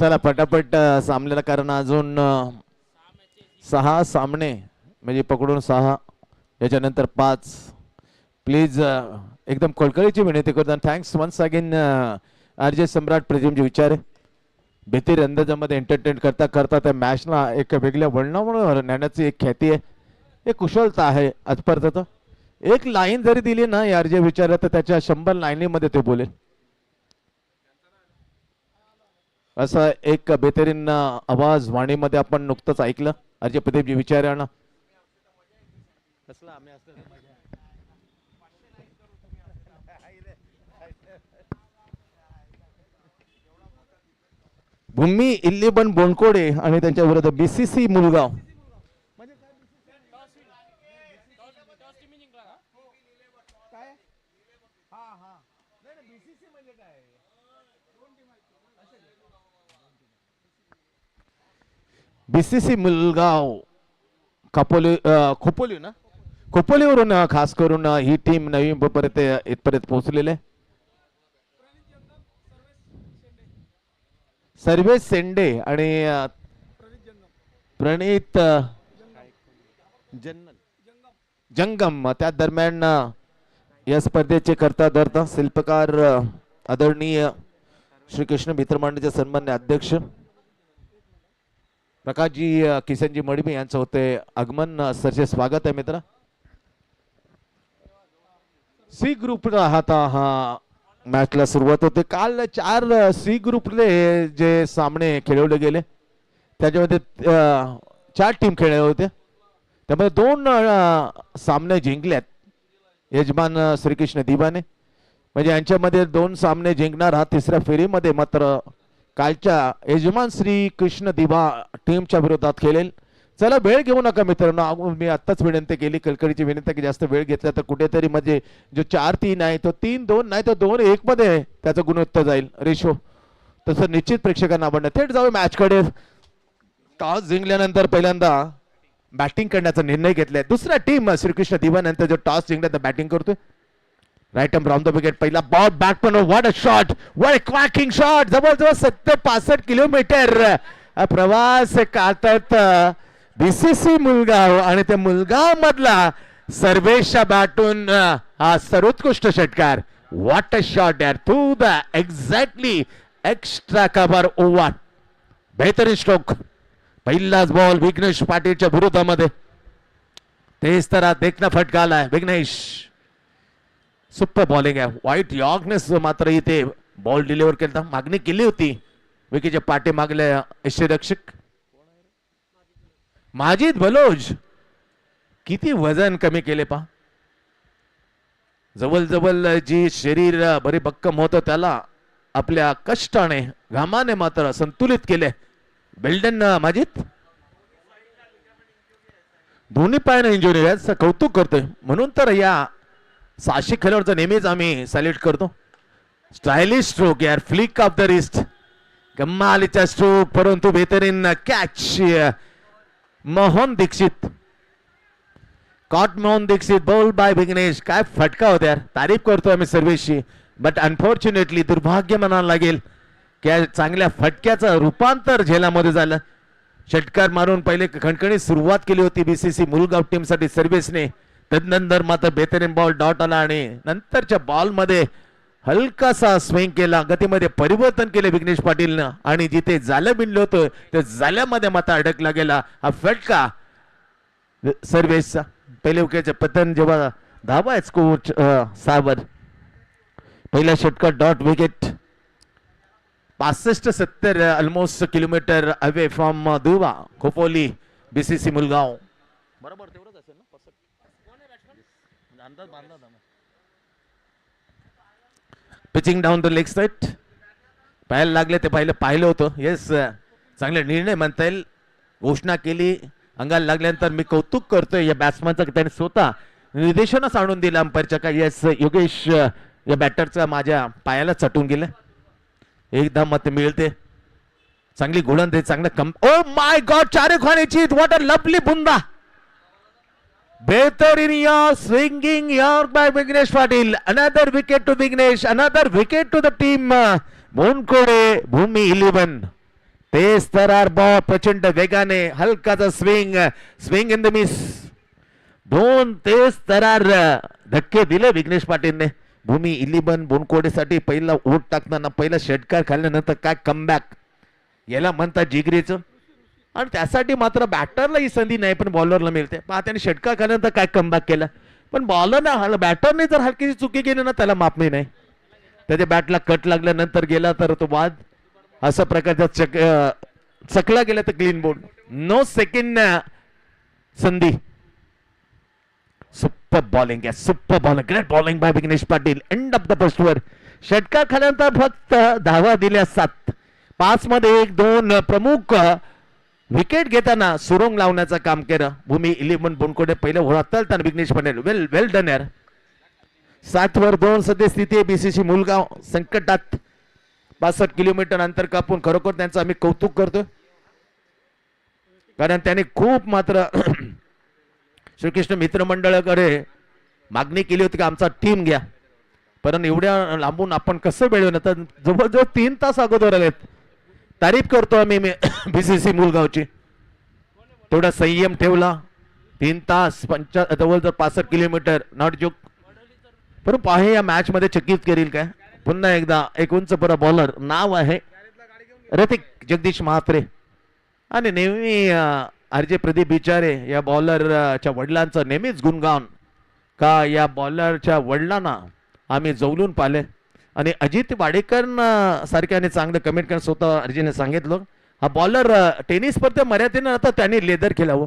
चला पटापट सामन्याला, कारण अजून 6 सामने म्हणजे पकडून 6, याच्यानंतर 5. प्लीज एकदम कळकळीची विनंती करतो. थँक्स वन्स अगेन आरजे सम्राट प्रजिमजी विचारे बेतीर अंदाजामध्ये एंटरटेन करता करता त्या मॅचला एक वेगळ्या वळणावर नेण्याची एक ख्याती आहे, एक कुशलता आहे आजपर्यंत. एक लाईन जरी दिली ना आरजे विचारे तर त्याच्या 100 लाईनीमध्ये ते बोलेल, असा एक बेहतरीन आवाज वाणीमध्ये आपण नुकतंच ऐकलं आरजे प्रदीपजी विचारांना. भूमी इल्लीबन बोनकोडे आणि त्यांच्या विरुद्ध बीसीसी मुलगाव. बीसीसी मुलगाव खोपोली ना, खोपोलीवरून खास करून ही टीम नवी मुंबईपर्यंत इथपर्यंत पोहोचलेली आहे. सर्वेश सेंडे आणि प्रणित जंगम त्या दरम्यान या स्पर्धेचे करता धरता शिल्पकार आदरणीय श्री कृष्ण मित्रमंडळाचे सन्मान्य अध्यक्ष प्रकाशजी किसनजी मडमी यांचं होते आगमन. सरचे स्वागत आहे मित्र. सी ग्रुप राहता हा मॅचला सुरुवात होते. काल 4 सी ग्रुपले जे सामने खेळवले गेले त्याच्यामध्ये 4 टीम खेळले होते, त्यामध्ये 2 सामने जिंकल्यात यजमान श्रीकृष्ण दिवाने, म्हणजे यांच्यामध्ये 2 सामने जिंकणार हा तिसऱ्या फेरीमध्ये मात्र कालच्या यजमान श्री कृष्ण दिवा टीमच्या विरोधात खेळेल. चला वेळ घेऊ नका मित्रांनो, मी आत्ताच विनंती केली, कळकळीची विनंती की जास्त वेळ घेतला तर कुठेतरी म्हणजे जो 4-3 आहे तो 3-2 नाही तर 2-1 मध्ये त्याचं गुणोत्तर जाईल रेशो, तसं निश्चित प्रेक्षकांना आवडणार. थेट जाऊ मॅचकडे. टॉस जिंकल्यानंतर पहिल्यांदा बॅटिंग करण्याचा निर्णय घेतलाय दुसऱ्या टीम श्रीकृष्ण दिवा. नंतर जो टॉस जिंकला तर बॅटिंग करतोय. Right arm round the wicket, पहिला बॉल बॅक पण. What a shot, what a cracking shot. जवळजवळ 70-65 किलोमीटर प्रवास काढतात बीसीसी मुलगाव आणि त्या मुलगाव मधला सर्वेशच्या बॅटून हा सर्वोत्कृष्ट षटकार. व्हॉट अ शॉट यार, to the exactly extra cover over. बेहतरीन स्ट्रोक. पहिलाच बॉल विघ्नेश पाटीलच्या विरोधामध्ये. तेच तर देखना फटका आलाय विघ्नेश. सुपर बॉलिंग आहे. व्हाईट यॉर्कनेस मात्र इथे बॉल डिलिव्हर केला, मागणी केली होती विकेटच्या पाठी मागले यष्टीरक्षक माजिद बलोच. किती वजन कमी केले पा, जवळ जी शरीर बरी भक्कम होतं त्याला आपल्या कष्टाने घामाने मात्र संतुलित केले बेल्डन माजिद. दोन्ही पायाने इंजुरी आहे, कौतुक करतोय. म्हणून तर या साहसी खेळाडूचा नेहमीच आम्ही सॅल्यूट करतो. स्टायलिश स्ट्रोक यार, फ्लिक ऑफ द रिस्ट, कमालीचा स्ट्रोक. परंतु बेहतरीन catch Mohan Dixit, caught Mohan Dixit, ball by Vighnesh. काय फटका होता यार, तारीफ करतो आम्ही सर्वेशची. बट अनफॉर्च्युनेटली दुर्भाग्य म्हणायला लागेल की चांगल्या फटक्याचं रूपांतर झेलामध्ये झालं. षटकार मारून पहिले खणखणीत सुरुवात केली होती बीसीसी मुलगाव टीमसाठी सर्व्हिसने. तदनंतर मात्र बेहतरीन बॉल डॉट आला आणि नंतरच्या बॉल मध्ये हलकासा स्विंग केला, गतीमध्ये परिवर्तन केले विघ्नेश पाटीलनं आणि जिथे जालं बिनलं होतं त्या जाल्यामध्ये मात्र अडकला गेला हा फटका सर्व्हिसचा. पहिले विकेटचे पतन जेव्हा धावा आहे स्कोर 6 पहिला षटकार dot wicket. 65-70 almost kilometre away from दुवा खोपोली बीसीसी मुलगाव. बरोबर तेवढंच असेल ना, अंदाज बांधला होता. Pitching down the leg side पाहायला लागले ते पाहिलं होतं. येस, चांगले निर्णय म्हणता येईल. घोषणा केली अंगाला लागल्यानंतर मी कौतुक करतोय या बॅट्समनचं, त्याने स्वतः निर्देशनच आणून दिलं अंपायरच्या का. येस, योगेश या बॅटरचा माझ्या पायाला चटून गेलं. एकदा मत मिळते, चांगली गोलंदाजी, चांगलं कम. ओ माय गॉड, चारे खाण्याची. व्हॉट अ लवली बुंदा. बेहतरीन yorker, swinging yorker by Vighnesh Patil. Another wicket to Vighnesh, another wicket to the team Bonkode Bhumi 11. तेज तरार बॉल प्रचंड वेगाने हलकाचा swing swing in the miss. दोन तेज तरार धक्के दिले विघ्नेश पाटीलने. भूमी 11 बोनकोडेसाठी पहिला ओट टाकताना पहिला षटकार खाल्ल्यानंतर काय कमबॅक याला म्हणतात जिगरीचं. आणि त्यासाठी मात्र बॅटरला ही संधी नाही पण बॉलरला मिळते. त्याने षटकार खाल्ल्यानंतर काय कमबॅक केला पण बॉलरने बॅटरने जर हलकीची चुकी केली ना त्याला माफ नाही. त्याच्या बॅटला कट लागल्यानंतर गेला तर तो बाद अशा प्रकारचा चकला गेला तर क्लीन बोल्ड. नो सेकंड संधी. सुपर बॉलिंग आहे super bowling great bowling by Vighnesh Patil. End of the first over. षटकार खाल्यानंतर फक्त धावा दिल्या 7. 5 मध्ये 1-2 प्रमुख विकेट घेताना सुरंग लावण्याचं काम केलं भूमी 11 बोनकोडे. पहिलं ओळखताना विघ्नेश पाटील वेल वेल डन यार. 7 वर 2 सध्या स्थिती आहे. बीसीसी मुलगाव संकटात 65 किलोमीटर अंतर कापून खरोखर त्यांचं आम्ही कौतुक करतो कारण त्याने खूप मात्र श्रीकृष्ण मित्रमंडळाकडे मागणी केली होती की आमचा टीम घ्या परंतु एवढ्या लांबून आपण कसं मिळवलं तर जवळजवळ 3 तास अगोदर आलेत. तारीफ करतो आम्ही बीसीसी मुलगावची. तेवढा संयम ठेवला 3 तास जवळजवळ 65 किलोमीटर नॉट जोक. परंतु पाहे या मॅच मध्ये चकित करील काय. पुन्हा एकदा एक उंच पुरा बॉलर नाव आहे ऋतिक जगदीश म्हात्रे आणि नेहमी आरजे प्रदीप बिचारे या बॉलरच्या वडिलांचं नेहमीच गुणगान का या बॉलरच्या वडिलांना आम्ही जवळून पाहिले आणि अजित वाडेकर सारख्याने चांगलं कमेंट करून स्वतः अर्जीने सांगितलं हा बॉलर टेनिस स्पर्धे मर्यादेने आता त्यांनी लेदर खेळावं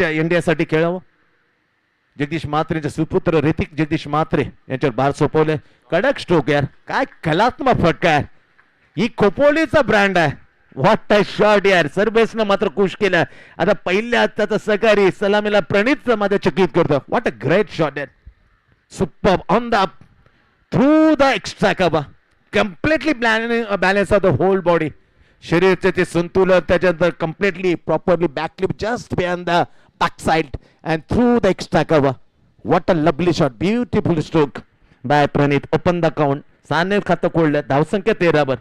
इंडियासाठी खेळावं. जगदीश म्हात्रेचे सुपुत्र ऋतिक जगदीश म्हात्रे यांच्यावर भार सोपवले. कडक स्ट्रोक यार काय कलात्मक फटका यार. ही खोपोलीचा ब्रँड आहे. व्हॉट अ शॉट यार. सर्वेसनं मात्र खुश केलं. आता पहिल्या हाताचा सहकारी सलामीला प्रणित मध्ये चकित करतो. व्हॉट अ ग्रेट शॉट यार. Super on the through the extra cover completely balance of the whole body. शरीराचे ते संतुलन त्याच्यानंतर completely properly backlift just behind the back side and through the extra cover. What a lovely shot. Beautiful stroke by Pranit. Open the count. Sane खातं खोललं. धावसंख्या 13 वर.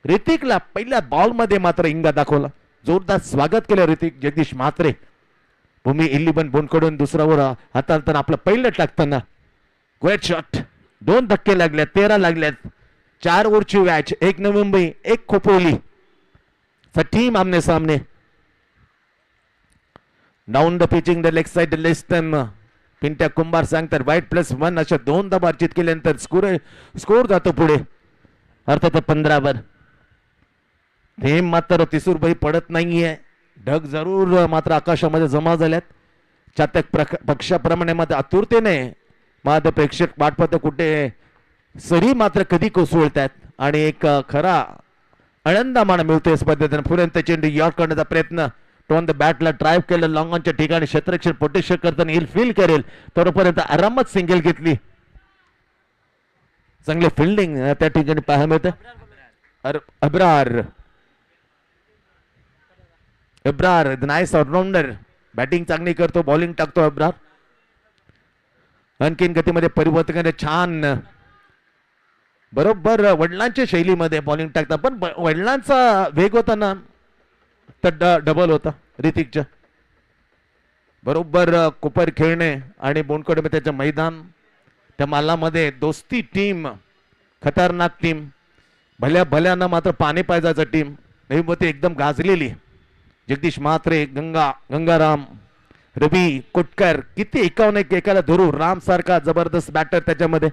ऋतिकला पहिल्या ball मध्ये मात्र इंगा दाखवला. जोरदार स्वागत केलं ऋतिक जगदीश म्हात्रे. भूमी 11 बोनकडून दुसरा ओव्हर हाताळताना आपलं पहिलं टाकताना ग्रेट शॉट. 2 धक्के लागले 13 लागल्यात. 4 ओव्हरची मॅच. 1 नवी मुंबई 1 खोपोली टीम आमने सामने. Down the pitching the leg side less time Pintya Kumbhar सांगतात वाईट +1 अशा 2 धावा अर्जित केल्यानंतर स्कोर जातो पुढे अर्थात 15 वर. थेंब मात्र तिसूरबाई पडत नाहीये. ढग जरूर मात्र आकाशामध्ये जमा झाल्यात. चातक पक्षाप्रमाणे मात्र आतुरतेने मात्र प्रेक्षक वाटपत कुठे सरी मात्र कधी कोसळतात आणि एक खरा आनंदामान मिळतोय स्पर्धेत. पुरेंत चेंडू यॉर्क करण्याचा प्रयत्न टोन द बॅटला ड्राईव्ह केलं. लॉंगॉनच्या ठिकाणी क्षेत्ररक्षण प्रोटेक्शन करताना येईल फील करेल तोपर्यंत आरामात सिंगल घेतली. चांगले फिल्डिंग त्या ठिकाणी पाहायला मिळतं. Abrar nice all-rounder. बॅटिंग चांगली करतो बॉलिंग टाकतो अब्रार. आणखीन गतीमध्ये परिवर्तन छान बरोबर वडिलांच्या शैलीमध्ये बॉलिंग टाकतात पण वडिलांचा वेग होता ना तर डबल होता ऋतिकच्या. बरोबर कुपर खेळणे आणि बोनकडे त्याचं मैदान त्या मालामध्ये दोस्ती टीम खतरनाक टीम भल्या भल्यानं मात्र पाणी पायजाचं टीम नेहमी एकदम गाजलेली. जगदीश म्हात्रे गंगाराम रवी कोटकर किती 51 एकाला धरू. राम सारखा जबरदस्त बॅटर त्याच्यामध्ये.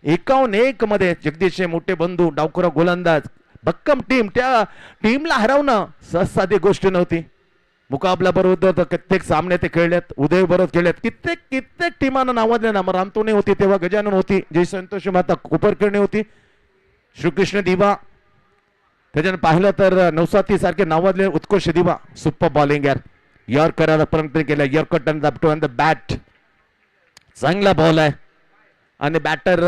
51 मध्ये जगदीशचे मोठे बंधू डावखुरा गोलंदाज भक्कम टीम. त्या टीमला हरवणं सहज साधी गोष्ट नव्हती. मुकाबला बरोबर कित्येक सामने ते खेळलेत. उदय बरोबर खेळलेत. कित्येक टीमांना नावाजले ना. रामतोने होती तेव्हा गजानन होती जय संतोष माता कुपरकर्णी होती श्रीकृष्ण दिवा त्याच्यानं पाहिलं तर नवसाती सारखे नावाजले उत्कृष्ट दिवा. सुपर बॉलिंग यार. यॉर्क करायला प्रयत्न केला. Yorked and to on the bat. चांगला बॉल आहे आणि बॅटर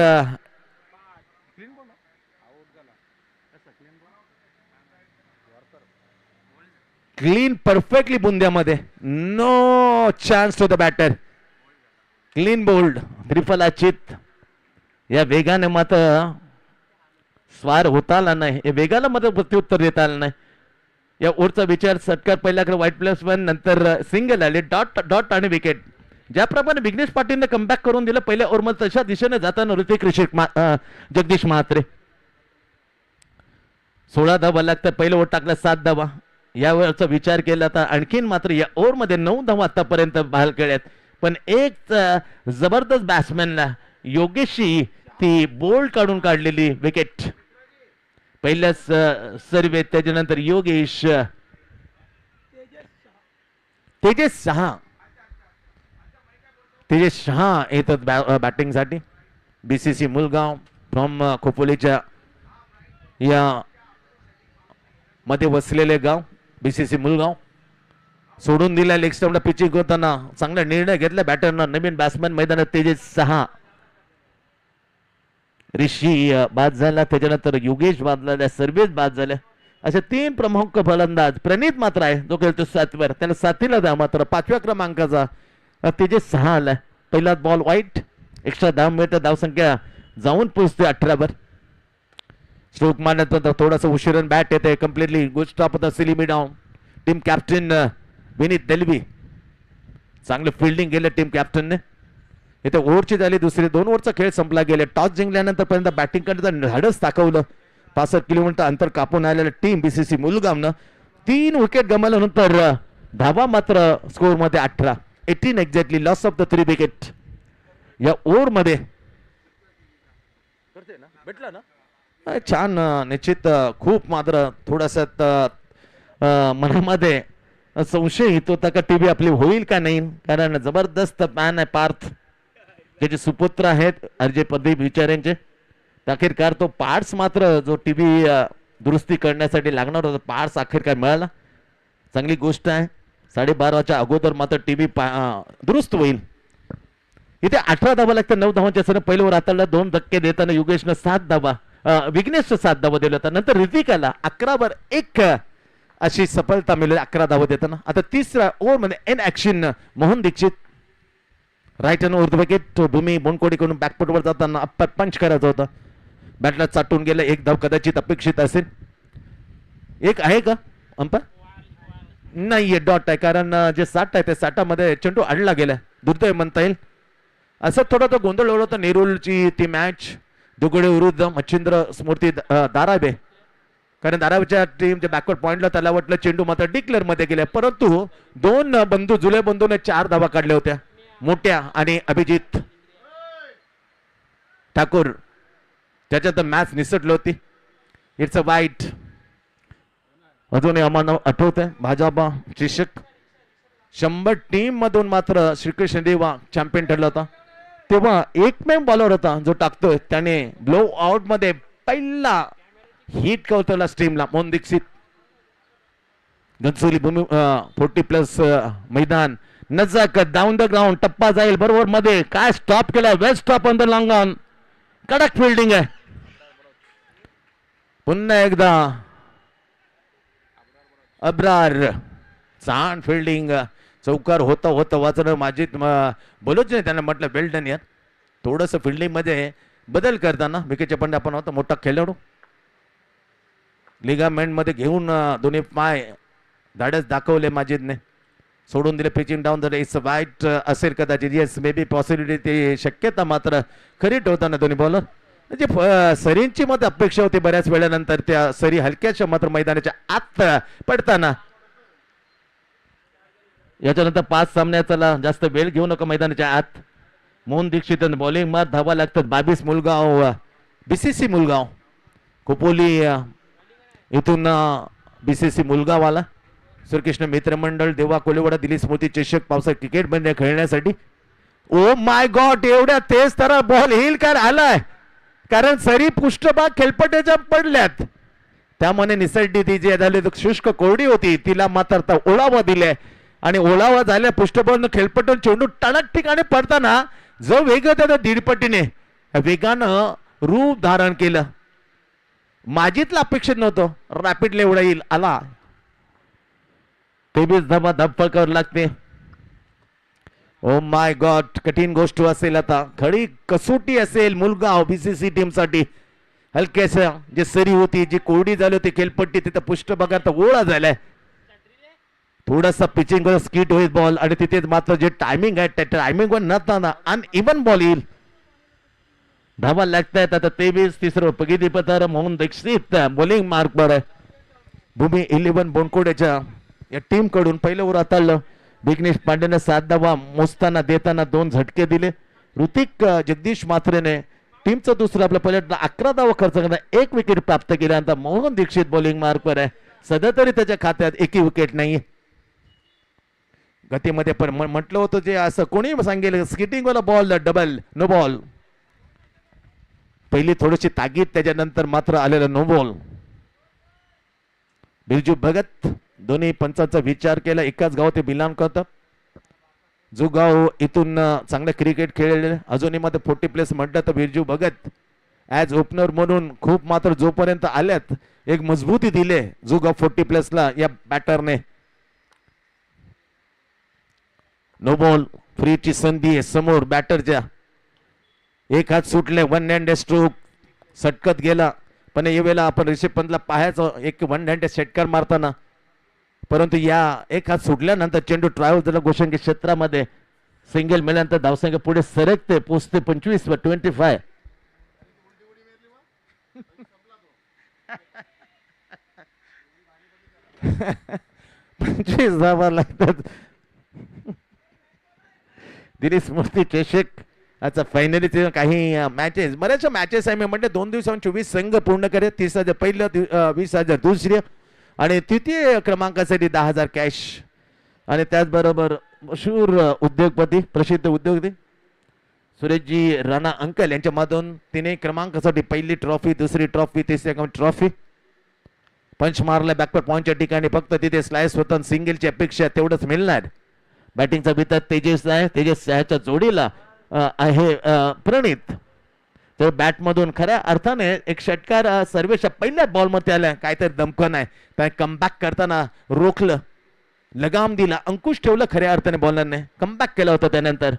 क्लीन परफेक्टली बुंद्यामध्ये. No chance to the batter. Clean bowled त्रिफलाचित. या वेगाने मात्र स्वार होता आला नाही. या वेगाला मात्र प्रत्युत्तर देता आलं नाही. या ओव्हरचा विचार षटकार पहिल्याकडे व्हाईट प्लस वन नंतर सिंगल आले डॉट डॉट आणि विकेट. ज्याप्रमाणे विघ्नेश पाटीलने कमबॅक करून दिलं पहिल्या ओव्हरमध्ये तशा दिशेने जाताना ऋतिक जगदीश म्हात्रे 16 धावा लागतात. पहिलं ओव्हर टाकलं 7 धावा. या वेळचा विचार केला तर आणखीन मात्र या ओव्हरमध्ये 9 धावा आतापर्यंत बाहेर खेळल्यात. पण एक जबरदस्त बॅट्समॅनला योगेशची ती बोल्ड काढून काढलेली विकेट. पहिल्याच सर्वे त्याच्यानंतर योगेश तेजस शहा येतात बॅटिंग साठी. बीसीसी मुलगाव फ्रॉम खोपोलीच्या या मध्ये वसलेले गाव बीसीसी मुलगाव. सोडून दिला लेग स्टंपला पिचिंग होताना चांगला निर्णय घेतला बॅटरनं. नवीन बॅट्समॅन मैदानात तेजस शहा. ऋषी बाद झाला त्याच्यानंतर योगेश बाद झाला सर्वेश बाद झाल्या. असे 3 प्रमुख फलंदाज. प्रणित मात्र आहे जो खेळतो 7वर त्याला साथीला द्या मात्र 5व्या क्रमांकाचा तेजस शहा आलाय. पहिला बॉल वाईट एक्स्ट्रा 10 मिनिटं धावसंख्या जाऊन पोहोचते 18वर. स्ट्रोक मारण्यात थोडासा उशिरण बॅट येते. कम्प्लिटली गुड स्टॉप होता सिलिमी down. Team captain Vineet Dalvi चांगलं फिल्डिंग केलं टीम कॅप्टनने. इथे ओव्हरची झाली दुसरी. 2 ओव्हरचा खेळ संपला गेले. टॉस जिंकल्यानंतर पर्यंत बॅटिंग करण्याचं धाडस दाखवलं. 65 किलोमीटर अंतर कापून आलेलं टीम बीसीसी मुलगावनं 3 विकेट गमावल्यानंतर धावा मात्र स्कोअर मध्ये 18. 18 exactly. Loss of the 3 wicket या ओव्हर मध्ये. भेटला ना छान. निश्चित खूप मात्र थोडासा मनामध्ये संशय येतो का टीव्ही आपली होईल का नाही. कारण जबरदस्त पॅन आहे पार्थ त्याचे सुपुत्र आहेत अजय प्रदीप विचारेंचे. अखेरकार तो पार्ट्स मात्र जो टीव्ही दुरुस्ती करण्यासाठी लागणार होता पार्ट्स अखेरकार मिळाला. चांगली गोष्ट आहे. 12:30च्या अगोदर मात्र टीव्ही दुरुस्त होईल. इथे 18 धावा लागतात. 9 धावांच्या सर पहिल्या ओव्हर हाताळला 2 धक्के देताना योगेशनं 7 धावा विघ्नेश 7 धावा दिला होता. नंतर ऋतिकाला 11वर 1 अशी सफलता मिळाली 11 धावा देताना. आता 3ऱ्या ओव्हर मध्ये in action Mohan Dikshit right hand over the wicket. Bhumi बोनकोडीकडून बॅकफुटवर जाताना अप्पर पंच करायचा होता. बॅटला चाटून गेलं. 1 धाव कदाचित अपेक्षित असेल. एक आहे का अंपर नाहीये. डॉट आहे कारण जे 60 आहे त्या 60मध्ये चेंडू अडला गेला. दुर्दैव म्हणता येईल. असं थोडा तो गोंधळ होता. नेरूलची ती मॅच दुगडे विरुद्ध मच्छिंद्र स्मृती धारावे. कारण धारावीच्या टीमच्या बॅकवर्ड पॉइंटला त्याला वाटलं चेंडू मात्र डिक्लेअर मध्ये गेले. परंतु 2 बंधू जुले बंधूने 4 धावा काढल्या होत्या मोठ्या आणि अभिजित ठाकूर. त्याच्यात मॅच निसटली होती. इट्स अ वाईट. अजूनही आम्हाला आठवत आहे भाजपा शिक्षक 100 टीम मधून मात्र श्रीकृष्ण देवा चॅम्पियन ठरला होता. तेव्हा एकमेव बॉलर होता जो टाकतोय त्याने ब्लो आउट मध्ये पहिला हिट कवतला स्ट्रीमला. मोहन दीक्षित. घनसोली भूमी 40+ मैदान नजाकत डाऊन द ग्राउंड. टप्पा जाईल बरोबर मध्ये. काय स्टॉप केला. Well stop on the long on. कडक फिल्डिंग आहे. पुन्हा एकदा अब्रार छान फिल्डिंग. चौकार होता वाचणं माझी बोलूच नाही त्यांना म्हटलं वेल डन यार. थोडस फिल्डिंग मध्ये बदल करताना विकेटच्या पंडे आपण होता मोठा खेळाडू. लिगामेंट मध्ये घेऊन दोन्ही पाय धाडस दाखवले माजिदने. सोडून दिले पिचिंग डाऊन. जर इट्स वाईट असेल कदाचित. येस मे बी पॉसिबिलिटी शक्यता मात्र खरी ठेवताना दोन्ही बॉलर. म्हणजे सरींची मत अपेक्षा होती बऱ्याच वेळानंतर त्या सरी हलक्याच्या मात्र मैदानाच्या आत पडताना. याच्यानंतर 5 सामन्याचा जास्त वेळ घेऊ नका मैदानाच्या आत. मोहन दीक्षित बॉलिंग मार धावा लागतात. 22 मुलगाव बीसीसी मुलगाव खोपोली इथून बीसीसी मुलगावाला श्रीकृष्ण मित्र मंडळ देवा कोलेवाडा दिल्ली स्मृती चषक पावसाळ्यात क्रिकेट मध्ये खेळण्यासाठी. ओ माय गॉड एवढ्या तेज तर बॉल येईल काय आलाय. कारण सरी पृष्ठभाग खेळपट्ट्याच्या पडल्यात त्यामुळे निसर्डी ती जी झाली शुष्क कोरडी होती तिला मात्र ओलावा दिले आणि ओलावा झाल्या पृष्ठभाग खेळपट्ट चेंडू टणक ठिकाणी पडताना जो वेग होता त्या दीडपट्टीने वेगानं रूप धारण केलं. माझीतला अपेक्षित नव्हतं रॅपिडली एवढा येईल आला. 23 धावा धप्पड लागते. ओ माय गॉड कठीण गोष्ट असेल. आता खरी कसोटी असेल मुलगाव बीसीसी टीम साठी. हलकेस जे सरी होती जी कोरडी झाली होती खेळपट्टी तिथं पृष्ठभागा ओळा झालाय थोडासा पिचिंग वर स्किट होईल बॉल आणि तिथे मात्र जे टायमिंग आहे त्या टायमिंग वर नसताना अनइवन बॉल येईल धावा लागतायत आता 23-3 पगिदी पतार मोहन दीक्षित बॉलिंग मार्क वर आहे भूमी 11 बोनकोड्याच्या या टीम कडून पहिलं ओव्हर हाताळलं विघ्नेश पांडेने 7 धावा मोजताना देताना 2 झटके दिले ऋतिक जगदीश मात्रेने टीमचं दुसरं आपल्या पहिल्या 11 धावा खर्च करण्यात 1 विकेट प्राप्त केल्यानंतर मोहन दीक्षित बॉलिंग मार्क वर आहे सध्या तरी त्याच्या खात्यात एकही विकेट नाही गतीमध्ये पण म्हटलं होतं जे असं कोणी सांगेल स्किटिंग वाला बॉल डबल नो बॉल पहिली थोडीशी ताकीद त्याच्यानंतर मात्र आलेलं नो बॉल बिरजू भगत दोन्ही पंचांचा विचार केला एकाच गाव ते बिलॉंग करतात जो गाव इथून चांगलं क्रिकेट खेळलेलं अजूनही मात्र 40 प्लेस म्हटलं तर बिरजू भगत ॲज ओपनर म्हणून खूप मात्र जोपर्यंत आल्यात एक मजबूती दिले जो गाव 40 प्लेसला या बॅटरने नो बॉल फ्रीची संधी आहे समोर बॅटरच्या एक हात सुटले 1 हँड स्ट्रोक सटकत गेला पण या वेळेला आपण ऋषभ पंतला पाहायचं एक 1 हँड षटकार मारताना परंतु या एक हात सुटल्यानंतर चेंडू ट्रॅव्हल झाला गोशंगी क्षेत्रामध्ये सिंगल मिळाल्यानंतर धावसंख्या पुढे सरकते पोचते 25 वर 25 25 धावा लागतात दिलीप स्मृती चषक अच्छा फायनली काही मॅचेस बऱ्याचशा मॅचेस आहे मी म्हटलं 2 दिवसांनी 24 संघ पूर्ण करे 30,000 पहिलं 20,000 दुसरे आणि तृतीय क्रमांकासाठी 10,000 कॅश आणि त्याचबरोबर मशहूर उद्योगपती प्रसिद्ध उद्योगपती सुरेशजी राणा अंकल यांच्या मधून 3 क्रमांकासाठी पहिली ट्रॉफी दुसरी ट्रॉफी तिसरी ट्रॉफी पंच मारला बॅकवर्ड पॉईंटच्या ठिकाणी फक्त तिथे स्लाइस होतं सिंगलची अपेक्षा तेवढंच मिळणार बॅटिंगचा वितात तेजस आहे तेजस च्या जोडीला आहे प्रणित तर बॅट मधून खऱ्या अर्थाने एक षटकार सर्वेच्या पहिल्या बॉल मध्ये आला काहीतरी दमकन आहे त्या कमबॅक करताना रोखलं लगाम दिला अंकुश ठेवलं खऱ्या अर्थाने बॉलरने कमबॅक केला होता त्यानंतर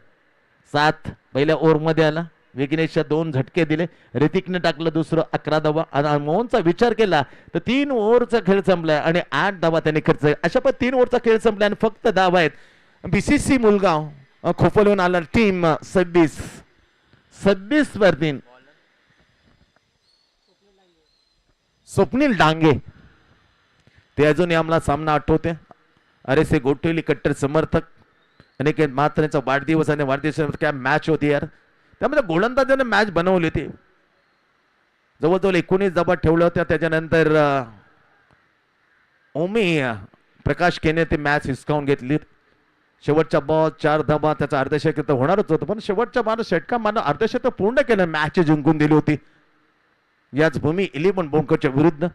7 पहिल्या ओव्हर मध्ये आला विघ्नेशच्या 2 झटके दिले ऋतिकने टाकलं दुसरं 11 धावा आणि मोहनचा विचार केला तर 3 ओव्हरचा खेळ संपलाय आणि 8 धावा त्यांनी खर्च अशा पण 3 ओव्हरचा खेळ संपलाय आणि फक्त धावा आहेत बीसीसी मुलगाव खोपलून आला टीम 26 वर 3 स्वप्नील डांगे ते अजूनही आम्हाला सामना आठवते अरे से गोठवली कट्टर समर्थक आणि मात्रेचा वाढदिवस आणि वाढदिवस काय मॅच होती यार त्यामध्ये गोलंदाजाने मॅच बनवली होती जवळजवळ 19 धावा ठेवल्या होत्या त्याच्यानंतर ओमी प्रकाश केने ते मॅच हिसकावून घेतली शेवटचा बॉल 4 धावा त्याचा अर्धशतक तर होणारच होतं पण शेवटच्या माणूस षटका मानव अर्धशतक पूर्ण केलं मॅच जिंकून दिली होती याच भूमी 11 बोंकरच्या विरुद्ध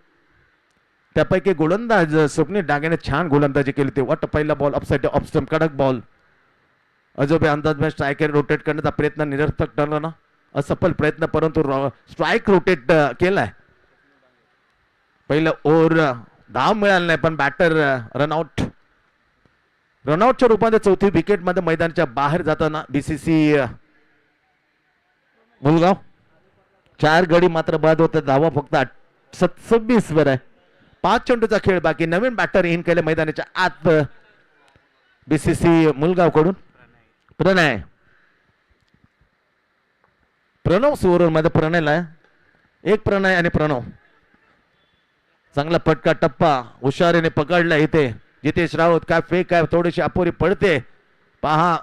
त्यापैकी गोलंदाज स्वप्नील डांगेने छान गोलंदाजी केली होती वाट पहिला बॉल अपसाइड ऑफ स्टंप कडक बॉल अजोबे अंदाज मॅच स्ट्रायकर रोटेट करण्याचा प्रयत्न निरर्थक ठरला ना असफल प्रयत्न परंतु स्ट्राईक रोटेट केलाय पहिलं ओव्हर धाव मिळाला नाही पण बॅटर रनआउटच्या रूपाने चौथी विकेट मध्ये मैदानाच्या बाहेर जाताना बीसीसी मुलगाव 4 गडी मात्र बाद होते धावा फक्त 26 वर आहे 5 चेंडूचा खेळ बाकी नवीन बॅटर इन केले मैदानाच्या आत बीसीसी मुलगाव कडून प्रणव सुवर्ण मध्ये प्रणयला एक प्रणय आणि प्रणव चांगला पटका टप्पा हुशारीने पकडला इथे जितेश राऊत काय फेक आहे थोडीशी अपुरी पडते पहा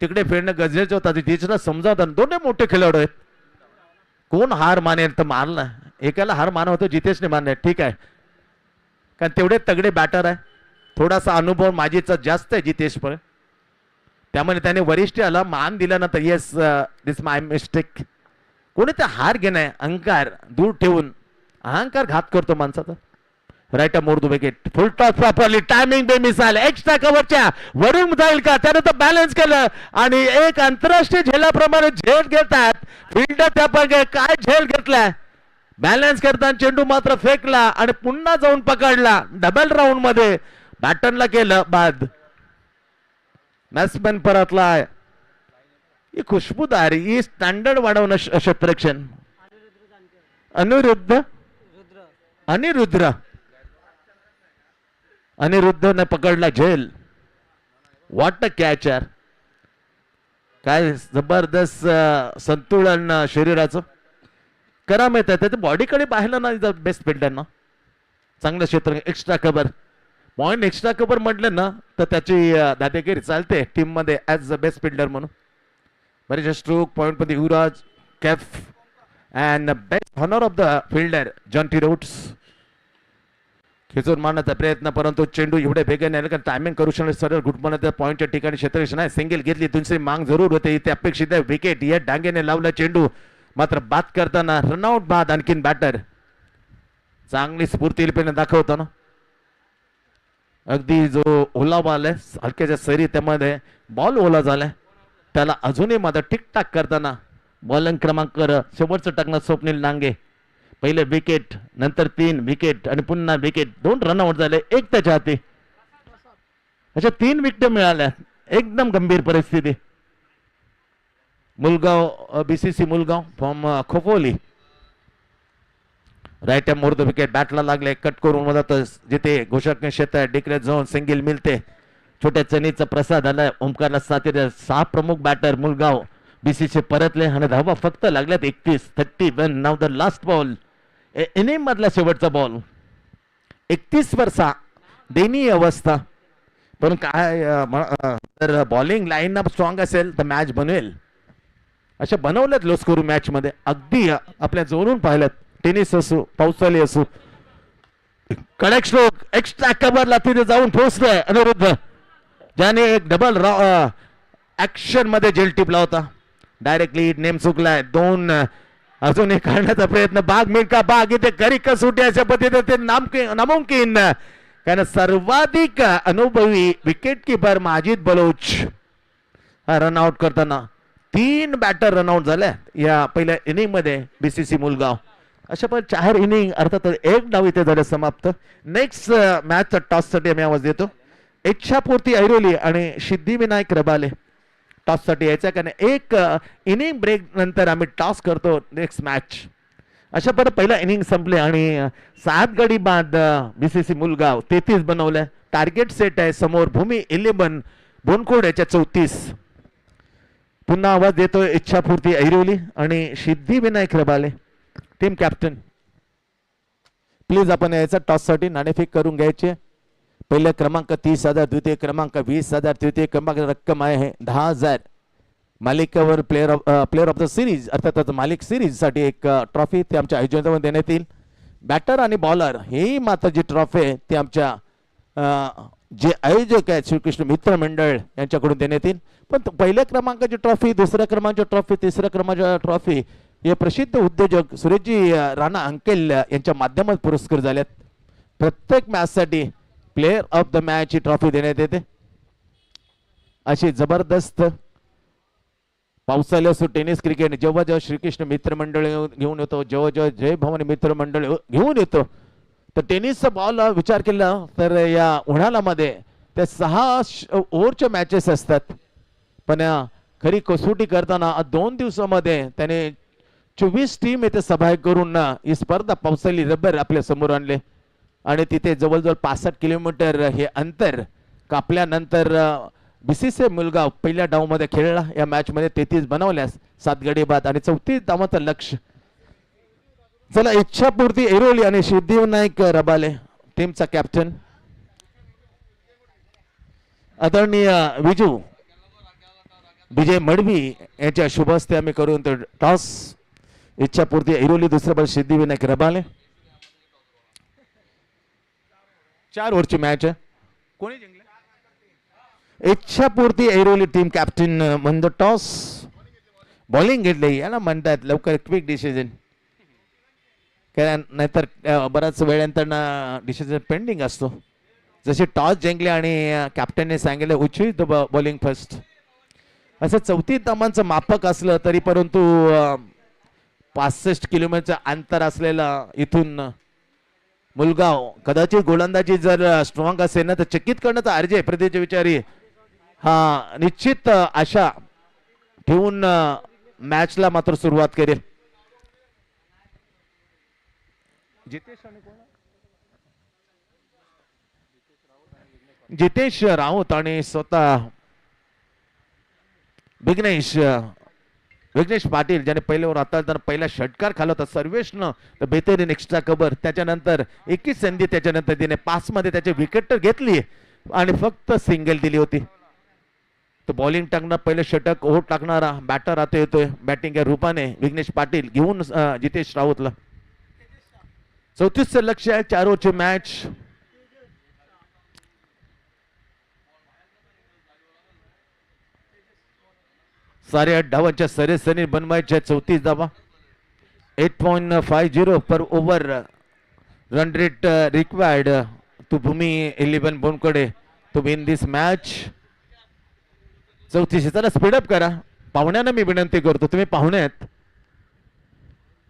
तिकडे फेडणं गरजेचं होतं जितेशला समजावता दोन्ही मोठे खेळाडू आहेत कोण हार मानेल तर मारला एकाला हार मानव होतो जितेशने मानले ठीक आहे कारण तेवढे तगडे बॅटर आहे थोडासा अनुभव माझीचा जास्त आहे जितेश पण त्यामुळे त्याने वरिष्ठाला मान दिल्यानंतर येस दिस माय मिस्टेक कोणी ते हार घेणं अहंकार दूर ठेवून अहंकार घात करतो माणसाचा right more the wicket full toss properly timing बेमिसाल एक्स्ट्रा कव्हरच्या वरून जाईल का त्याने तो बॅलन्स केलं आणि एक आंतरराष्ट्रीय झेलाप्रमाणे झेल घेतात फिल्डर त्या काय झेल घेतलाय बॅलन्स करताना चेंडू मात्र फेकला आणि पुन्हा जाऊन पकडला डबल राऊंड मध्ये बॅटनला केलं बाद बॅट्समॅन परतलाय ही खुशबूदार ही स्टँडर्ड वाढवणं क्षेत्ररक्षण अनिरुद्ध अनिरुद्र अनिरुद्धने पकडला झेल. व्हॉट अ कॅच यार. काय जबरदस्त संतुलन शरीराचं. करा माहित आहे त्याच्या बॉडीकडे पाहिलं ना बेस्ट फिल्डरना. चांगलं क्षेत्र extra cover point extra cover म्हटलं ना तर त्याची दादागिरी चालते टीम मध्ये ऍज अ बेस्ट फिल्डर म्हणून. बरेचसे स्ट्रोक पॉइंट मध्ये Yuvraj Kaif and best honour of the fielder Jonty Rhodes. खिचून मारण्याचा प्रयत्न परंतु चेंडू एवढे वेगाने आले कारण टायमिंग करू शकले. सरळ घुटमण्याच्या पॉईंटच्या ठिकाणी क्षेत्ररक्षण आहे. सिंगल घेतली दुसरी मांग जरूर होते इथे अपेक्षित आहे. विकेट या डांगेने लावला चेंडू मात्र बाद करताना रनआउट बाद. आणखीन बॅटर चांगली स्फूर्तीपणे दाखवताना अगदी जो ओला बॉल आहे हलक्याच्या सरी त्यामध्ये बॉल ओला झालाय त्याला अजूनही मात्र ठीकठाक करताना बॉलिंग क्रमांक शेवटचं टाकणार स्वप्नील नांगे. पहिले विकेट नंतर 3 विकेट आणि पुन्हा विकेट. 2 रनआउट झाले एक त्याच्या हाती. अशा 3 विकेट मिळाल्या. एकदम गंभीर परिस्थिती. Mulgaon BCC Mulgaon from Khopoli right more the wicket. बॅटला लागले कट करून मदत जिथे घोषक क्षेत्र डिक्लेअर झोन सिंगल मिळते. छोट्या चनीचा प्रसाद आला. ओमकारला साथीदार 6 प्रमुख बॅटर मुलगाव बीसीसी परतले आणि धावा फक्त लागल्यात 31. 31 नाव द लास्ट बॉल इनिंग मधला शेवटचा बॉल. 31 वर 6 दयनीय अवस्था. पण काय जर बॉलिंग लाईन अप स्ट्रॉंग असेल तर मॅच बनवेल. अशा बनवल्यात लो स्कोर मॅच मध्ये अगदी आपल्या जोरून पाहिल्यात. टेनिस असो पावसाळी असो कडक स्ट्रोक एक्स्ट्रा कव्हरला तिथे जाऊन पोहोचलोय अनिरुद्ध ज्याने एक डबल ऍक्शन मध्ये जेल टिपला होता. Directly name चुकलाय. 2 अजून एक काढण्याचा प्रयत्न. बाग मिल्का बाग इथे घरी कसोटी अशा पद्धतीने ते नामुमकिन कारण सर्वाधिक अनुभवी wicket keeper Majid Baloch run out करताना 3 बॅटर रनआउट झाल्या या पहिल्या इनिंग मध्ये बीसीसी मुलगाव. अशा पण 4 इनिंग अर्थात 1 डाव इथे झाले समाप्त. नेक्स्ट मॅच टॉस साठी आम्ही आवाज देतो. इच्छापूर्ती ऐरोली आणि सिद्धिविनायक रबाले टॉस साठी यायचा कारण 1 इनिंग ब्रेक नंतर आम्ही टॉस करतो नेक्स्ट मॅच. अशा पर पहिला इनिंग संपले आणि 7 गडी बाद बीसीसी मुलगाव 33 बनवलंय. टार्गेट सेट आहे समोर भूमी 11 बोनखोड याच्या 34. पुन्हा आवाज देतोय इच्छापूर्ती ऐरोली आणि Siddhivinayak Rabale team captain. Please आपण यायचा टॉस साठी नाणेफेक करून घ्यायचे. पहिला क्रमांक 30,000 द्वितीय क्रमांक 20,000 तृतीय क्रमांक रक्कम आहे 10,000. मालिकावर प्लेअर ऑफ द सिरीज अर्थात मालिक सिरीज साठी एक ट्रॉफी ते आमच्या आयोजनामध्ये देण्यात येईल. बॅटर आणि बॉलर ही मात्र जी ट्रॉफी आहे ती आमच्या जे आयोजक आहेत श्रीकृष्ण मित्र मंडळ यांच्याकडून देण्यात येईल. पण पहिल्या क्रमांकाची ट्रॉफी दुसऱ्या क्रमांकाची ट्रॉफी तिसऱ्या क्रमांकाची ट्रॉफी हे प्रसिद्ध उद्योजक सुरेशजी राणा अंकेल यांच्या माध्यमात पुरस्कार झालेत. प्रत्येक मॅच साठी प्लेअर ऑफ द मॅच ची ट्रॉफी देण्यात येते. अशी जबरदस्त पावसाळी असो टेनिस क्रिकेट जेव्हा जेव्हा श्रीकृष्ण मित्र मंडळ घेऊन येतो जेव्हा जेव्हा जय भवानी मित्र मंडळ घेऊन येतो तर टेनिसचा बॉल विचार केला तर या उन्हाळ्या मध्ये त्या 6 ओव्हरच्या मॅचेस असतात. पण खरी कसोटी करताना 2 दिवसामध्ये त्याने 24 टीम येथे सहभाग करून ही स्पर्धा पावसाळी रबर आपल्या समोर आणले आणि तिथे जवळजवळ 65 किलोमीटर हे अंतर कापल्यानंतर बीसीसी मुलगाव पहिल्या डाव मध्ये खेळला. या मॅच मध्ये 33 बनवल्यास 7 गडी बाद आणि 34 धावांचं लक्ष्य. चला इच्छापूर्ती ऐरोली आणि सिद्धिविनायक रबाले टीमचा कॅप्टन आदरणीय विजू विजय मडवी यांच्या शुभ हस्ते आम्ही करून टॉस. इच्छापूर्ती ऐरोली दुसरा बॉल सिद्धिविनायक रबाले. 4 ओव्हरची मॅच आहे. कोणी जिंकले? इच्छापूर्ती ऐरोली टीम कॅप्टन म्हणजे टॉस बॉलिंग घेतली याला म्हणतात लवकर क्विक डिसिजन कारण नाहीतर बराच वेळानंतर डिसिजन पेंडिंग असतो. जसे टॉस जिंकले आणि कॅप्टनने सांगितले उचित बॉलिंग फर्स्ट असं 34 धावांचं मापक असलं तरी परंतु 65 किलोमीटरचं अंतर असलेला इथून मुलगाव कदाचित गोलंदाजी जर स्ट्रॉंग असेल ना तर चकित करण्याचा अर्ज आहे प्रदेश विचारी हा निश्चित आशा ठेवून मॅचला मात्र सुरुवात करेल. जितेश राऊत आणि स्वतः विघ्नेश विघ्नेश पाटील ज्याने पहिले ओव्हर आता पहिला षटकार खाल्ला होता सर्वेशनं तर बेहतरीन एक्स्ट्रा कव्हर त्याच्यानंतर 21 संधी त्याच्यानंतर तिने 5 मध्ये त्याची विकेट तर घेतली आणि फक्त सिंगल दिली होती. तो बॉलिंग टाकणार पहिले षटक ओव्हर टाकणारा बॅटर आता येतोय बॅटिंग या रूपाने विघ्नेश पाटील घेऊन जितेश राऊतला 34 लक्ष आहे 4 ओव्हरची मॅच. सारे 8 धावांच्या सरेसरी बनवायच्या 34 धावा 8.50 per over run rate required to Bhumi 11 बोनकडे टू विन दिस मॅच. 34 चला स्पीडअप करा पाहुण्यांना मी विनंती करतो तुम्ही पाहुणे आहेत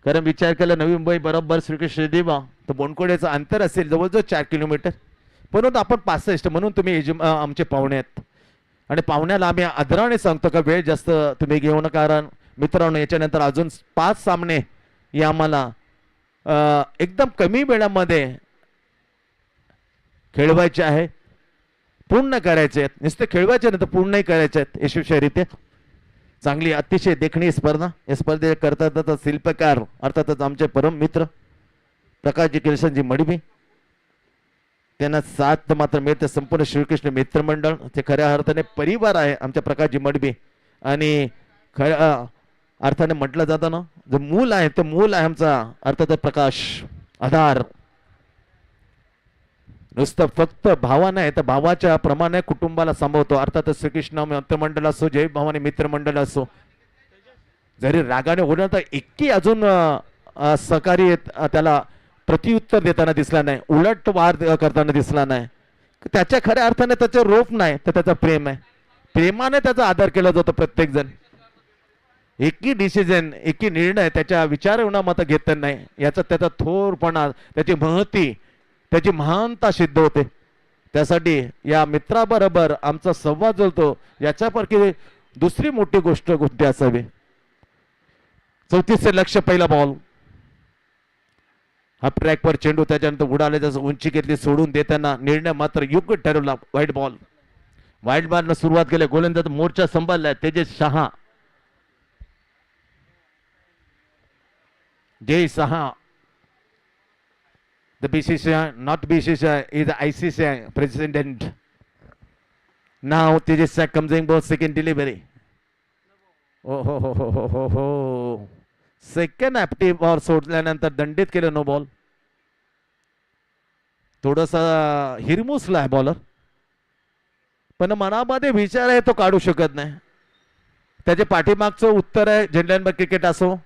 कारण विचार केला नवी मुंबई बरोबर श्रीकृष्ण देवा तर बोनकोडेचं अंतर असेल जवळजवळ 4 किलोमीटर परंतु आपण 65 म्हणून तुम्ही आमचे पाहुणे आहेत आणि पाहुण्याला आम्ही आदराने सांगतो का वेळ जास्त तुम्ही घेऊ नका कारण मित्रांनो याच्यानंतर अजून 5 सामने या आम्हाला एकदम कमी वेळामध्ये खेळवायचे आहे पूर्ण करायचे आहेत नुसते खेळवायचे नाही तर पूर्णही करायचे आहेत यशस्वीरित्या. चांगली अतिशय देखणी स्पर्धा या स्पर्धे करतात शिल्पकार अर्थातच आमचे परम मित्र प्रकाशजी किशनजी मडबी त्यांना साथ मात्र मिळते संपूर्ण श्रीकृष्ण मित्रमंडळ ते खऱ्या अर्थाने परिवार आहे आमच्या प्रकाशजी मडबी आणि खऱ्या अर्थाने म्हटलं जातं ना जो मूल आहे ते मूल आहे आमचा अर्थात प्रकाश आधार नुसतं फक्त भावा नाही तर भावाच्या प्रमाणे कुटुंबाला सांभाळतो अर्थात श्रीकृष्ण मित्रमंडळ असो जय भवानी मित्रमंडळ असो जरी रागाने होणार तर इतकी अजून सहकारी त्याला प्रत्युत्तर देताना दिसला नाही उलट वाद करताना दिसला नाही त्याच्या खऱ्या अर्थाने त्याचं रोप नाही तर त्याचा प्रेम आहे प्रेमाने त्याचा आदर केला जातो प्रत्येक जण एकी डिसिजन एकी निर्णय त्याच्या विचार मत घेत नाही याचा त्याचा थोरपणा त्याची महती त्याची महानता सिद्ध होते त्यासाठी या मित्राबरोबर आमचा संवाद जुळतो याच्यापैकी दुसरी मोठी गोष्ट कोणती असावी. 34 लक्ष पहिला बॉल हा ट्रॅकवर चेंडू त्याच्यानंतर उडाले जसं उंची घेतली सोडून देताना निर्णय मात्र योग्य ठरवला व्हाईट बॉलनं सुरुवात केली गोलंदाज मोर्चा सांभाळलाय तेजस शहा जय Shah the BCCI not BCCI is the ICCI president now Tejas Shah comes in for second delivery हो सेकंड ऍक्टिव्ह बॉल सोडल्यानंतर दंडित केलं नो बॉल थोडंसा हिरमुसला आहे बॉलर पण मनामध्ये विचार आहे तो काढू शकत नाही त्याचे पाठीमागचं उत्तर आहे झेंडॅनबर्ग क्रिकेट असो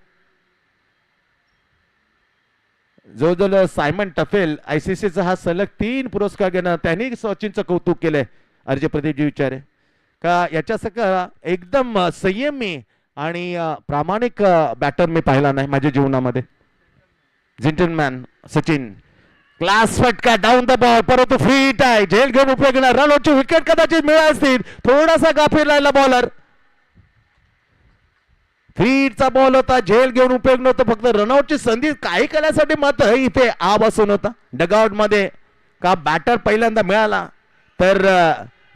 जो जो सायमन टफेल आयसीसीचा हा सलग 3 पुरस्कार घेणं त्यांनी सचिनचं कौतुक केलंय अर्जय प्रदीपजी विचारे का याच्यासारखा एकदम संयमी आणि प्रामाणिक बॅटर मी पाहिला नाही माझ्या जीवनामध्ये. जेंटलमॅन सचिन क्लास फटका डाऊन द बॉल परंतु फिट आहे झेल घेऊन उपयोग रनआउटची विकेट कदाचित मिळाली असतील थोडासा गाफील राहिला बॉलर फ्रीडचा बॉल होता झेल घेऊन उपयोग नव्हता फक्त रनआउटची संधी काही करण्यासाठी मात्र इथे आ बसून होता डगआउट मध्ये का बॅटर पहिल्यांदा मिळाला तर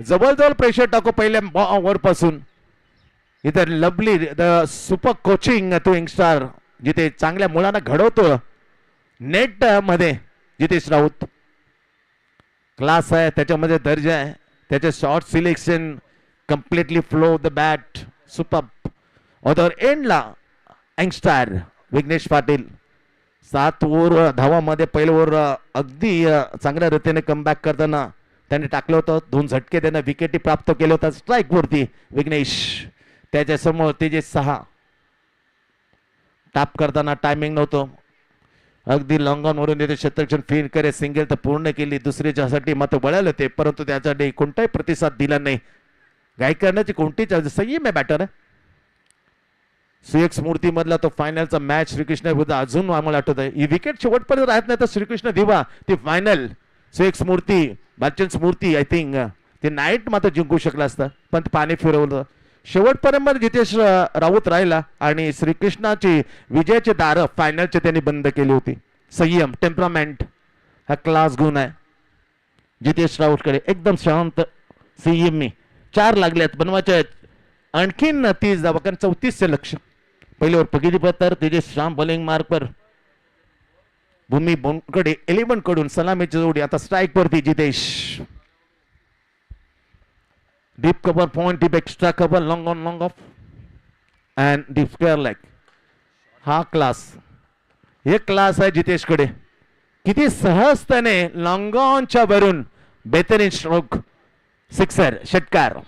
जवळजवळ प्रेशर टाकू पहिल्या ओव्हर पासून इथे lovely the super coaching to youngster जिथे चांगल्या मुलांना घडवतो नेट मध्ये जितेश राऊत क्लास आहे त्याच्यामध्ये दर्जा आहे त्याचे short selection completely flow the bat super other एंडला यंगस्टार विघ्नेश पाटील 7 ओव्हर धावामध्ये पहिलं ओव्हर अगदी चांगल्या रीतीने कमबॅक करताना त्यांनी टाकलं होतं 2 झटके त्यांना विकेटी प्राप्त केले होता स्ट्राईक वरती विघ्नेश त्याच्या समोर तेजस शहा टॅप करताना टायमिंग नव्हतं अगदी लॉंग ऑन वरून तिथे क्षेत्ररक्षण फील करे सिंगल तर पूर्ण केली दुसऱ्याच्यासाठी मात्र वळाले होते परंतु त्यासाठी कोणताही प्रतिसाद दिला नाही गाय करण्याची कोणतीच संयम आहे बॅटर आहे. सुएक्स मूर्ती मधला तो फायनलचा मॅच श्रीकृष्ण विरुद्ध अजून आम्हाला आठवत आहे ही विकेट शेवटपर्यंत राहत नाही तर श्रीकृष्ण दिवा ती फायनल सुएक्स मूर्ती बालचंद मूर्ती आय थिंक ते नाईट मात्र जिंकू शकला असता पण पाणी फिरवलं शेवटपर्यंत जितेश राऊत राहिला आणि श्रीकृष्णाची विजयाची दारं फायनलचे त्यांनी बंद केली होती. संयम, टेम्परामेंट हा क्लास गुण आहे जितेश राऊतकडे. एकदम शांत संयमी. 4 लागल्यात, बनवायचे आहेत आणखीन 30 धावा, कारण 34 लक्ष. पहिल्यावर पगिरी पत्तर तेजस श्याम बॉलिंग मार्क पर. भूमी बोनकडे 11 कडून सलामीची जोडी. आता स्ट्राईक वरती Jitesh. Deep cover point, deep extra cover, long on long of and deep square leg. हा क्लास, हे क्लास आहे जितेशकडे. किती सहजतेने लॉंग ऑनच्या वरून बेहतरीन स्ट्रोक, सिक्सर, षटकार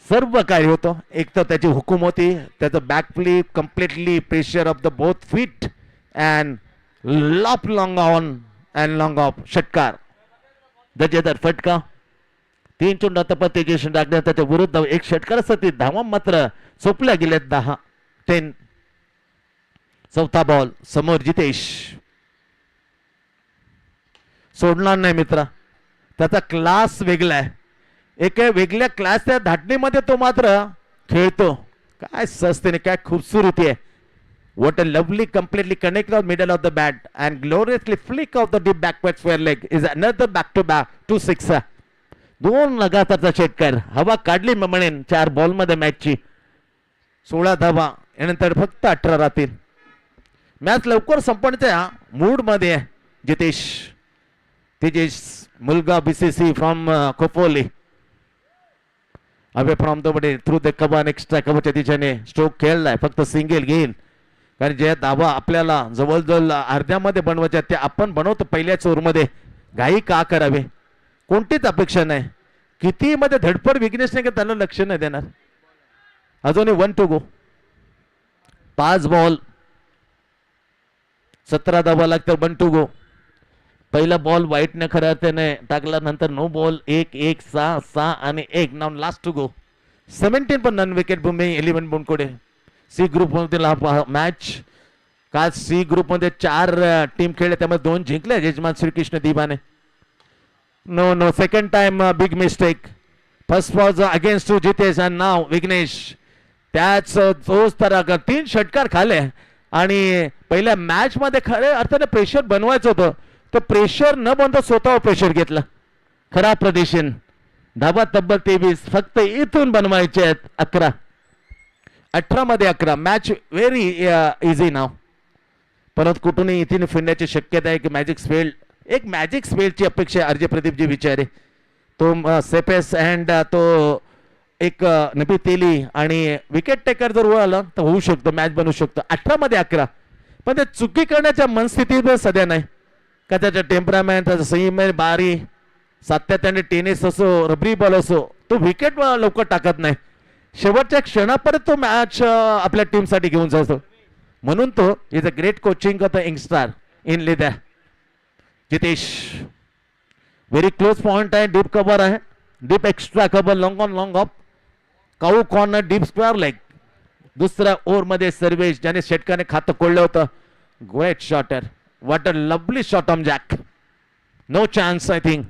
सर्व कार्य होतं. एक तर त्याची हुकूम होती, त्याचं back flip completely pressure of the both feet and lop long on and long of, षटकार दर्जेदार फटका. 3 चेंडू आता तेजस टाकण्यात त्याच्या विरुद्ध 1 षटकारासाठी धावा मात्र चोपल्या गेल्यात 10-10. चौथा बॉल समोर जितेश. सोडणार नाही मित्रा, त्याचा क्लास वेगळा आहे. एक वेगळ्या क्लासच्या धाटणीमध्ये तो मात्र खेळतो. काय सस्तेने, काय खूबसूरती आहे. What a lovely completely connect off middle off the bat and gloriously flick off the deep backward square leg is another back to back 2 6. 2 लगातारचा षटकार. हवा काढली म्हणेन 4 बॉलमध्ये मॅचची. 16 धावा, यानंतर फक्त 18 राहतील. मॅच लवकर संपण्याच्या मूड मध्ये आहे जितेश. तेजस मुलगा BCC from Khopoli away from the body through the cover extra कव्हरच्या दिशेने स्ट्रोक खेळलाय. फक्त सिंगल घेईल, कारण जे धावा आपल्याला जवळजवळ अर्ध्यामध्ये बनवायच्या ते आपण बनवतो पहिल्याच ओव्हरमध्ये. घाई का करावे, कोणतीच अपेक्षा नाही. किती मध्ये धडपड विघ्नेश नाही का त्याला लक्ष नाही देणार. अजूनही 1 to go. 5 बॉल 17 धावा लागतात. 1 to go. पहिला बॉल वाईटने खऱ्या अर्थाने टाकला, नंतर नो बॉल 1-1 6-6 आणि 1 नाव लास्ट टू गो. 17 पण नन विकेट भूमी 11 बोनकडे. सी ग्रुप मध्ये मॅच. काल सी ग्रुप मध्ये 4 टीम खेळले, त्यामध्ये 2 जिंकले यजमान Shrikrishna Diwane. No second time big mistake. First was against to Jitesh and नाव विघ्नेश. त्याच तोच तर 3 षटकार खाले आणि पहिल्या मॅच मध्ये खऱ्या अर्थाने प्रेशर बनवायचं होतं. तर प्रेशर न बनता स्वतःवर प्रेशर घेतलं. खराब प्रदर्शन. धाबा तब्बल 23. फक्त इथून बनवायचे आहेत 11. 18 मध्ये 11. मॅच व्हेरी इझी नाव. परत कुठूनही इथे फिरण्याची शक्यता आहे की मॅजिक स्पेल. एक मॅजिक स्पेलची अपेक्षा आहे अर्जय प्रदीपजी विचारे. तो सेपेस अँड तो एक नबी तेली आणि विकेट टेकर जर आला तर होऊ शकतो, मॅच बनवू शकतो. 18 मध्ये 11. पण ते चुकी करण्याच्या मनस्थितीत सध्या नाही का. त्याचा टेम्परामेंट, त्याचा संयम, बारी, सातत्याने टेनिस असो, रबरी बॉल असो, तो विकेट लवकर टाकत नाही. शेवटच्या क्षणापर्यंत तो मॅच आपल्या टीमसाठी घेऊन जातो. म्हणून तो is a great coaching of the youngster in लिद्या. जितेश व्हेरी क्लोज पॉइंट आहे. डीप कव्हर आहे, deep extra cover, long on long off, cow corner, deep square leg. दुसऱ्या ओव्हरमध्ये सर्वेश ज्याने षटकाने खातं कोळलं होतं. Great shot. What a lovely shot on Jack. No chance, I think.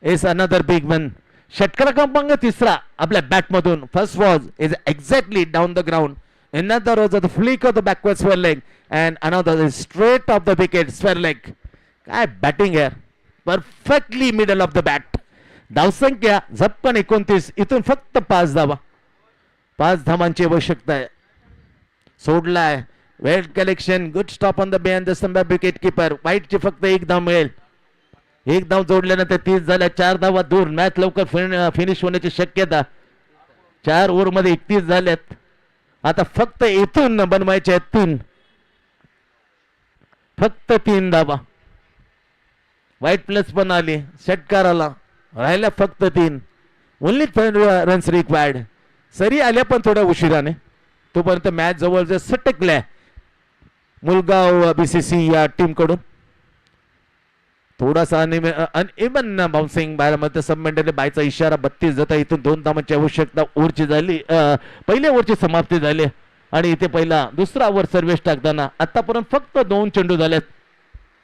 Is another big one. षटकार क्रमांक 3 आपल्या बॅट मधून. First was is exactly down the ground. Another was the flick of the backward square leg and another is straight off the wicket square leg. काय batting आहे. Perfectly middle off the bat. धावसंख्या झपकन 29. इथून फक्त 5 धावा. 5 धावांची आवश्यकता आहे. सोडलाय. Well collection. Good stop on the behind the stump wicket keeper. वाईटची फक्त 1 धाव मिळेल. 1 धाव जोडल्यानंतर 30 झाल्या. 4 धावा दूर. मॅच लवकर फिनिश होण्याची शक्यता. 4 ओव्हर मध्ये 31 झाल्यात. आता फक्त इथून बनवायचे आहेत 3. फक्त 3 धावा. वाईट प्लस पण आली. षटकाराला राहिल्या फक्त 3. Only 10 runs required. सरी आल्या पण थोड्या उशिराने. तोपर्यंत मॅच जवळ सटकल्या मुलगाव बीसीसी या टीम कडून. थोडासा अनइवन बाउन्सिंग बाहेर सबमेंटने बायचा इशारा. 32 जाता. इथून 2 धावांची आवश्यकता. ओव्हरची झाली. पहिल्या ओव्हरची समाप्ती झाली आणि इथे पहिला दुसरा ओव्हर सर्व्हिस टाकताना आतापर्यंत फक्त 2 चेंडू झालेत.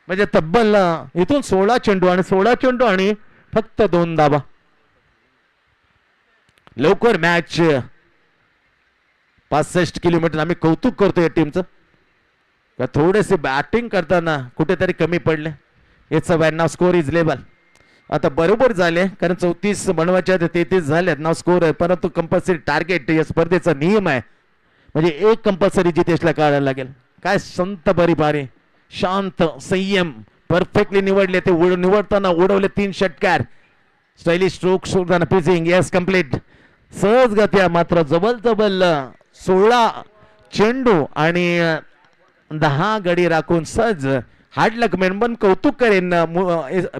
म्हणजे तब्बल इथून 16 चेंडू आणि 16 चेंडू आणि फक्त 2 धावा. लवकर मॅच. 65 किलोमीटर. आम्ही कौतुक करतो या टीमचं. का थोडेसे बॅटिंग करताना कुठेतरी कमी पडले. It's a now score is label. आता बरोबर झाले कारण 34 बनवायचे 33 झालेत. नाव स्कोर आहे परंतु कंपल्सरी टार्गेट या स्पर्धेचा नियम आहे. म्हणजे एक कंपल्सरी जितेशला काढायला लागेल. काय संत बारी शांत संयम परफेक्टली निवडले ते. निवडताना उडवले 3 षटकार. स्टायलिश स्ट्रोक शोधताना पिचिंग यस कम्प्लीट. सहज गत्या मात्र जबल 16 चेंडू आणि 10 गडी राखून सहज हार्डलक मेनबन कौतुक करेन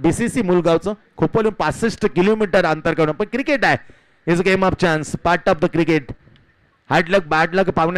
बीसीसी मुलगावचं. खोपोली 65 किलोमीटर अंतर करून पण क्रिकेट आहे. Is game of chance part of the cricket. Hard luck bad luck पाहुण्या